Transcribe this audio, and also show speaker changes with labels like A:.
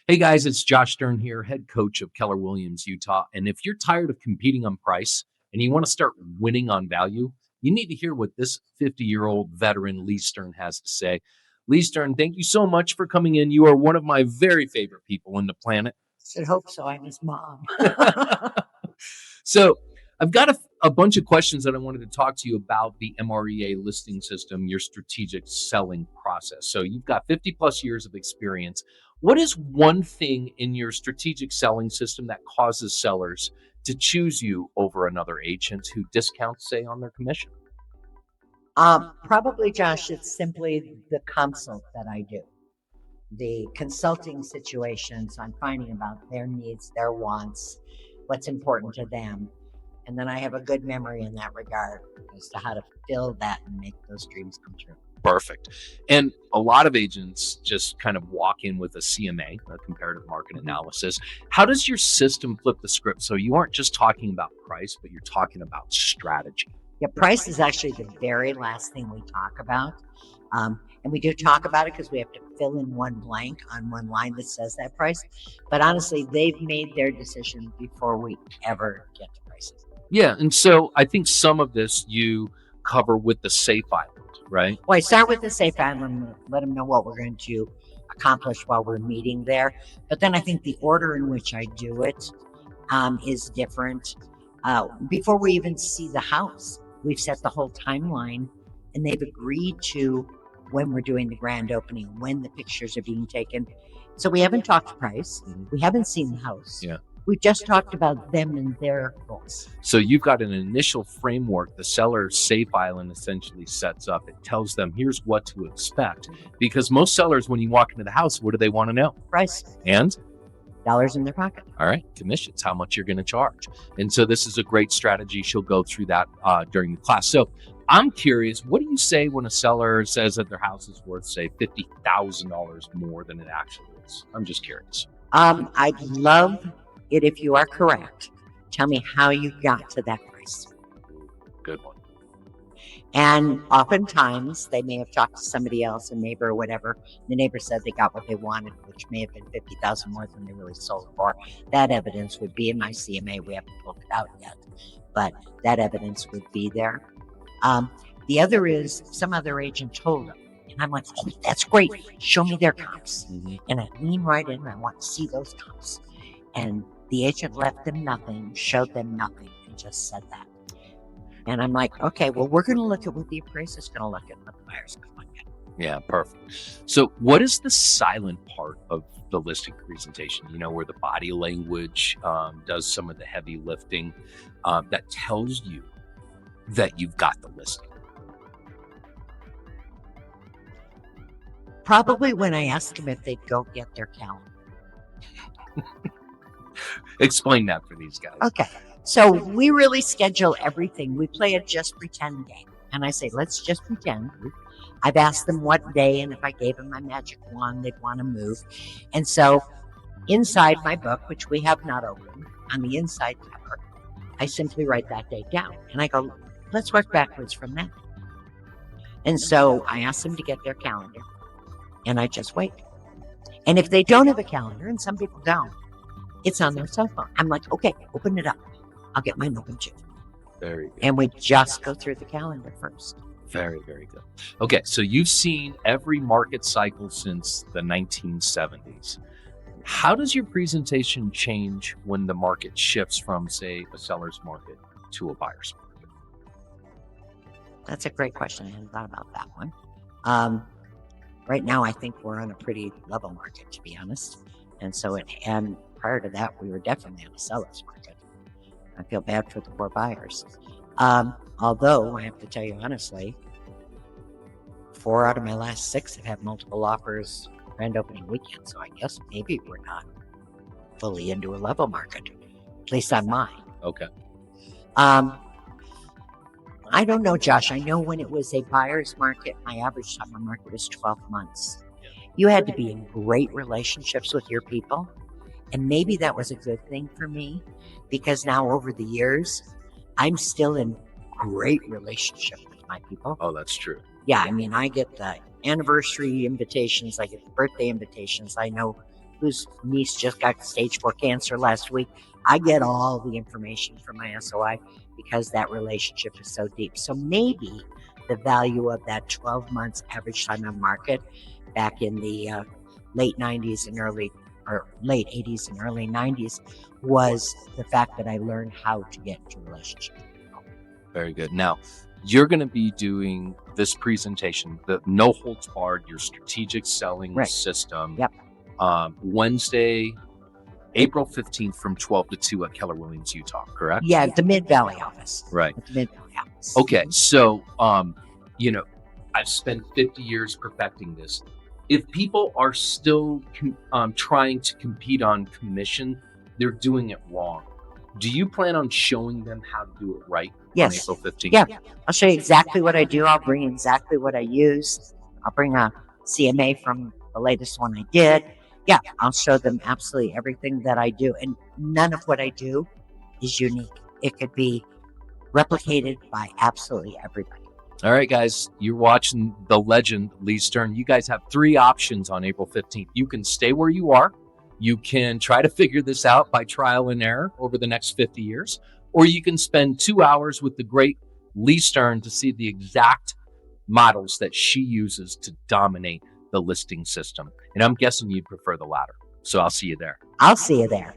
A: Hey guys, it's Josh Stern here, head coach of Keller Williams, Utah. And if you're tired of competing on price and you want to start winning on value, you need to hear what this 50-year-old veteran Lee Stern has to say. Lee Stern, thank you so much for coming in. You are one of my very favorite people on the planet.
B: Should hope so. I'm his mom.
A: So I've got a bunch of questions that I wanted to talk to you about the MREA listing system, your strategic selling process. So you've got 50 plus years of experience. What is one thing in your strategic selling system that causes sellers to choose you over another agent who discounts, say, on their commission?
B: Probably, Josh, it's simply the consult that I do. The consulting situations, I'm finding about their needs, their wants, what's important to them. And then I have a good memory in that regard as to how to fill that and make those dreams come true.
A: Perfect. And a lot of agents just kind of walk in with a CMA, a comparative market analysis. How does your system flip the script so you aren't just talking about price, but you're talking about strategy?
B: Yeah, price is actually the very last thing we talk about. And we do talk about it because we have to fill in one blank on one line that says that price. But honestly, they've made their decision before we ever get to prices.
A: Yeah. And so I think some of this you cover with the safe island, right?
B: Well, I start with the safe island, let them know what we're going to accomplish while we're meeting there. But then I think the order in which I do it is different. Before we even see the house, we've set the whole timeline and they've agreed to when we're doing the grand opening, when the pictures are being taken. So we haven't talked price. We haven't seen the house.
A: Yeah.
B: We've just talked about them and their goals.
A: So you've got an initial framework the seller safe island essentially sets up. It tells them here's what to expect. Because most sellers, when you walk into the house, what do they want to know?
B: Price.
A: And
B: dollars in their pocket.
A: All right, commissions, how much you're going to charge. And so this is a great strategy. She'll go through that during the class. So I'm curious, what do you say when a seller says that their house is worth, say, $50,000 more than it actually is? I'm just curious.
B: I'd love it if you are correct. Tell me how you got to that price.
A: Good one.
B: And oftentimes they may have talked to somebody else, a neighbor or whatever. The neighbor said they got what they wanted, which may have been $50,000 more than they really sold for. That evidence would be in my CMA. We haven't pulled it out yet, but that evidence would be there. The other is some other agent told them. And I'm like, oh, that's great. Show me their comps. And I lean right in and I want to see those comps. And the agent left them nothing, showed them nothing, and just said that. And I'm like, okay, well, we're going to look at what the appraiser's going to look at and what the buyer's going to look at.
A: Yeah, perfect. So what is the silent part of the listing presentation? You know, where the body language does some of the heavy lifting that tells you that you've got the listing?
B: Probably when I ask them if they'd go get their calendar.
A: Explain that for these guys.
B: Okay. So we really schedule everything. We play a just pretend game. And I say, let's just pretend. I've asked them what day, and if I gave them my magic wand, they'd want to move. And so inside my book, which we have not opened, on the inside cover, I simply write that date down. And I go, let's work backwards from that. And so I ask them to get their calendar, and I just wait. And if they don't have a calendar, and some people don't, it's on their cell phone. I'm like, okay, open it up. I'll get mine open too.
A: Very good.
B: And we just go through the calendar first.
A: Very, very good. Okay, so you've seen every market cycle since the 1970s. How does your presentation change when the market shifts from, say, a seller's market to a buyer's market?
B: That's a great question. I hadn't thought about that one. Right now, I think we're on a pretty level market, to be honest. And prior to that, we were definitely on a seller's market. I feel bad for the poor buyers. Although I have to tell you honestly, 4 out of my last 6 have had multiple offers grand opening weekend. So I guess maybe we're not fully into a level market, at least on mine.
A: Okay.
B: I don't know, Josh. I know when it was a buyer's market, my average time on market was 12 months. You had to be in great relationships with your people. And maybe that was a good thing for me because now over the years, I'm still in great relationship with my people.
A: Oh, that's true.
B: Yeah, I mean, I get the anniversary invitations, I get the birthday invitations. I know whose niece just got stage 4 cancer last week. I get all the information from my SOI because that relationship is so deep. So maybe the value of that 12 months average time on market back in the late 90s and late 80s and early 90s was the fact that I learned how to get into a relationship.
A: Very good. Now, you're going to be doing this presentation, the no holds barred, your strategic selling
B: Right.
A: system,
B: Yep.
A: Wednesday, April 15th from 12 to 2 at Keller Williams, Utah, correct?
B: Yeah, at the Mid Valley office.
A: Right.
B: At the Mid Valley office.
A: Okay. So, I've spent 50 years perfecting this. If people are still trying to compete on commission, they're doing it wrong. Do you plan on showing them how to do it right
B: Yes.
A: on April 15th?
B: Yeah. I'll show you exactly what I do. I'll bring exactly what I use. I'll bring a CMA from the latest one I did. Yeah, I'll show them absolutely everything that I do. And none of what I do is unique. It could be replicated by absolutely everybody.
A: All right, guys, you're watching the legend, Lee Stern. You guys have 3 options on April 15th. You can stay where you are. You can try to figure this out by trial and error over the next 50 years, or you can spend 2 hours with the great Lee Stern to see the exact models that she uses to dominate the listing system. And I'm guessing you'd prefer the latter. So I'll see you there.
B: I'll see you there.